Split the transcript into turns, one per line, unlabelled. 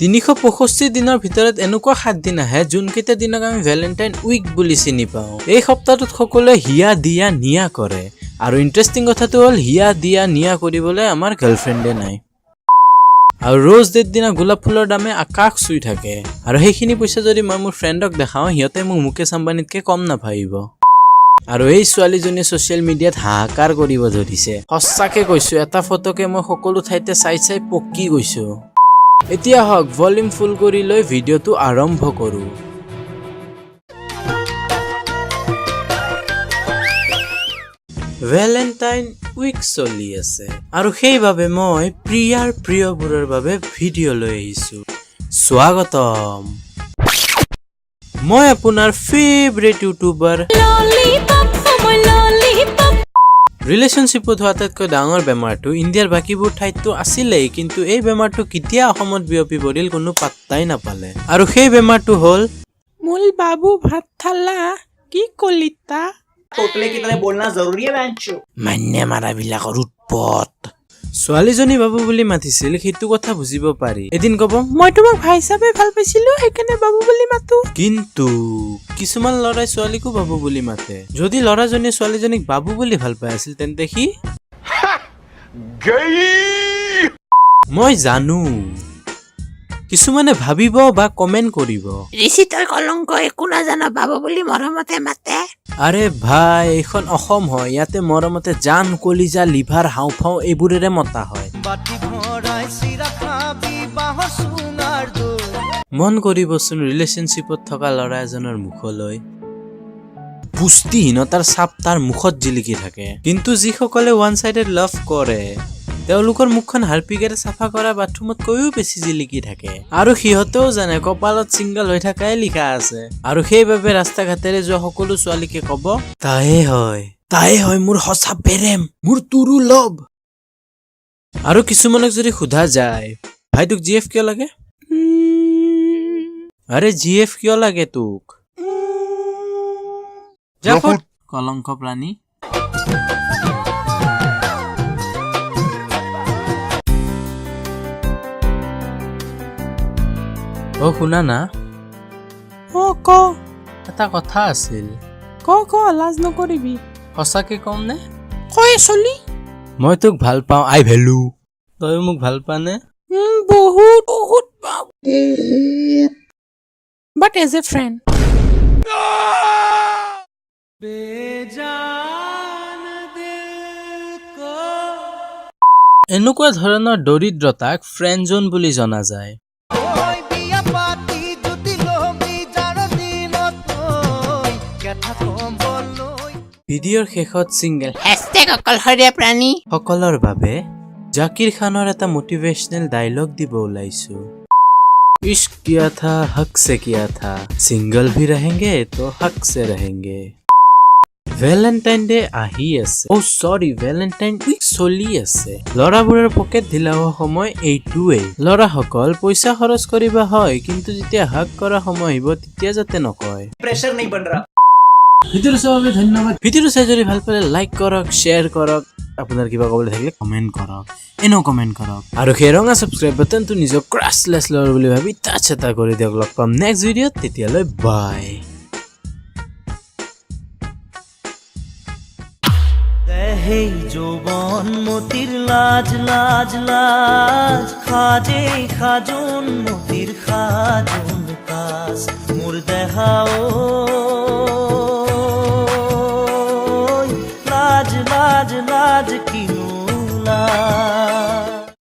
365 দিনৰ ভিতৰত এনেকুৱা 7 দিন আহে যোনকেইটা দিনক আমি ভ্যালেন্টাইন উইক বুলি চিনি পাওঁ। এই সপ্তাহটোত সকলোৱে হিয়া দিয়া নিয়া কৰে আৰু ইন্টাৰেষ্টিং কথাটো হ'ল হিয়া দিয়া নিয়া কৰিবলৈ আমাৰ গাৰ্লফ্ৰেণ্ডে নাই। আৰু ৰ'জ ডেৰ দিনা গোলাপ ফুলৰ দামে আকাশ চুই থাকে আৰু সেইখিনি পইচা যদি মই মোৰ ফ্ৰেণ্ডক দেখাওঁ সিহঁতে মোক মুকেশ আম্বানীতকে কম নাভাবিব। আৰু এই ছোৱালীজনী ছ'চিয়েল মিডিয়াত হাহাকাৰ কৰিব ধৰিছে। সঁচাকে কৈছো এটা ফটোকে মই সকলো ঠাইতে চাই পকি গৈছো। এতিয়া হওক ভলিউম ফুল কৰি লৈ ভিডিঅ'টো আৰম্ভ কৰো। ভ্যালেন্টাইন উইক চলি আছে আৰু সেইবাবে মই প্ৰিয়াৰ প্ৰিয়বোৰৰ বাবে ভিডিঅ' লৈ আহিছো। স্বাগতম। মই আপোনাৰ ফেভৰেট ইউটিউবাৰ। ৰিলেশ্যনশ্বিপত হোৱা আটাইতকৈ ডাঙৰ বেমাৰটো ইণ্ডিয়াৰ বাকীবোৰ ঠাইততো আছিলেই, কিন্তু এই বেমাৰটো কেতিয়া অসমত বিয়পি পৰিল কোনো পাত্তাই নাপালে। আৰু সেই বেমাৰটো হ'ল
मूल बाबू भात थाला की कलिता
तोतले की तरह बोलना जरूरी है बेंचो।
মান্যা মাৰাবিলাকৰ উৎপত। ছোৱালীজনী বাবু বুলি মাতিছিল সেইটো কথা বুজিব পাৰি। এদিন কব
মই তোমাক ভাই হিচাপে ভাল পাইছিলো সেইকাৰণে বাবু বুলি মাতো।
কিন্তু কিছুমান ল'ৰাই ছোৱালীকো বাবু বুলি মাতে। যদি ল'ৰাজনীয়ে ছোৱালীজনীক বাবু বুলি ভাল পাই আছিল তেন্তে সি মই জানো কিছুমানে ভাবিব বা কমেন্ট কৰিব
ঋষিতৰ কলংক একো নাজানা বাবু বুলি মৰমতে মাতে।
আৰে ভাই এইখন অসম হয়, ইয়াতে মৰমতে জান কলিজা লিভাৰ হাওঁফাওঁ এইবোৰেৰে মতা হয়। মন কৰিবচোন ৰিলেশ্যনশ্বিপত থকা ল'ৰা এজনৰ মুখলৈ পুষ্টিহীনতাৰ চাপ তাৰ মুখত জিলিকি থাকে। কিন্তু যিসকলে ওৱান চাইডেড লাভ কৰে তেওঁলোকৰ মুখখন হাৰপিকেৰে চাফা কৰা বাথৰুমতকৈও বেছি জিলিকি থাকে। আৰু সিহঁতেও জানে কপালত ছিংগল হৈ থাকাই লিখা আছে। আৰু সেইবাবে ৰাস্তা ঘাটেৰে যোৱা সকলো ছোৱালীকে কব তাই হয় মোৰ সঁচা প্ৰেম, মোৰ ট্ৰু লাভ। আৰু কিছুমানক যদি সোধা যায় ভাই তোক জিএফ কিয় লাগে? আৰে জিএফ কিয় লাগে তোক? কলংক প্ৰাণী। অ শুনা না,
অ ক
এটা কথা আছিল।
ক লাজ নকৰিবি।
সঁচাকে কম নে?
কয় চলি
মই তোক ভাল পাওঁ, আই ভেলু। তই মোক ভাল পা নে?
বহুত বহুত পাওঁ, বাট এজ এ ফ্ৰেণ্ড।
এনেকুৱা ধৰণৰ দৰিদ্ৰতাক ফ্ৰেণ্ড জোন বুলি জনা যায়। ভিডিঅ'ৰ শেষত ছিংগল
অকলশৰীয়া প্ৰাণী
সকলৰ বাবে জাকিৰ খানৰ এটা মটিভেশ্যনেল ডায়লগ দিব ওলাইছো। ইশ্ক কিয়া থা হক সে কিয়া থা, সিংগল ভি रहेंगे তো হক সে रहेंगे। ভ্যালেন্টাইন ডে আহি আছে। ভ্যালেন্টাইন উইক চলি আছে। ল'ৰাবোৰৰ পকেট ঢিলা হোৱা সময় এইটোৱেই। ল'ৰাসকল পইচা খৰচ কৰিবা হয়, কিন্তু যেতিয়া হাক কৰা সময় আহিব তেতিয়া যাতে নকয়।
प्रेशर नहीं बन रहा।
ভিডিঅ'টো চোৱাৰ বাবে ধন্যবাদ। ভিডিঅ'টো চাই যদি ভাল পালে লাইক কৰক, শ্বেয়াৰ কৰক, আপোনাৰ কিবা ক'বলৈ থাকিলে কমেণ্ট কৰক, কমেণ্ট কৰক। আৰু সেই ৰঙা ছাবস্ক্ৰাইব বাটনটো নিজৰ ক্ৰাছলেছ ল'ৰ বুলি ভাবি টাচ এটা কৰি দিয়ক। লগ পাম নেক্সট ভিডিঅ'ত, তেতিয়ালৈ বাই।
হেই যৌবন মতির লাজ লাজ লাজ, খাজে খাজন মতির খাজন কাজ, মোর দেহাও লাজ লাজ লাজ কিনো লাজ।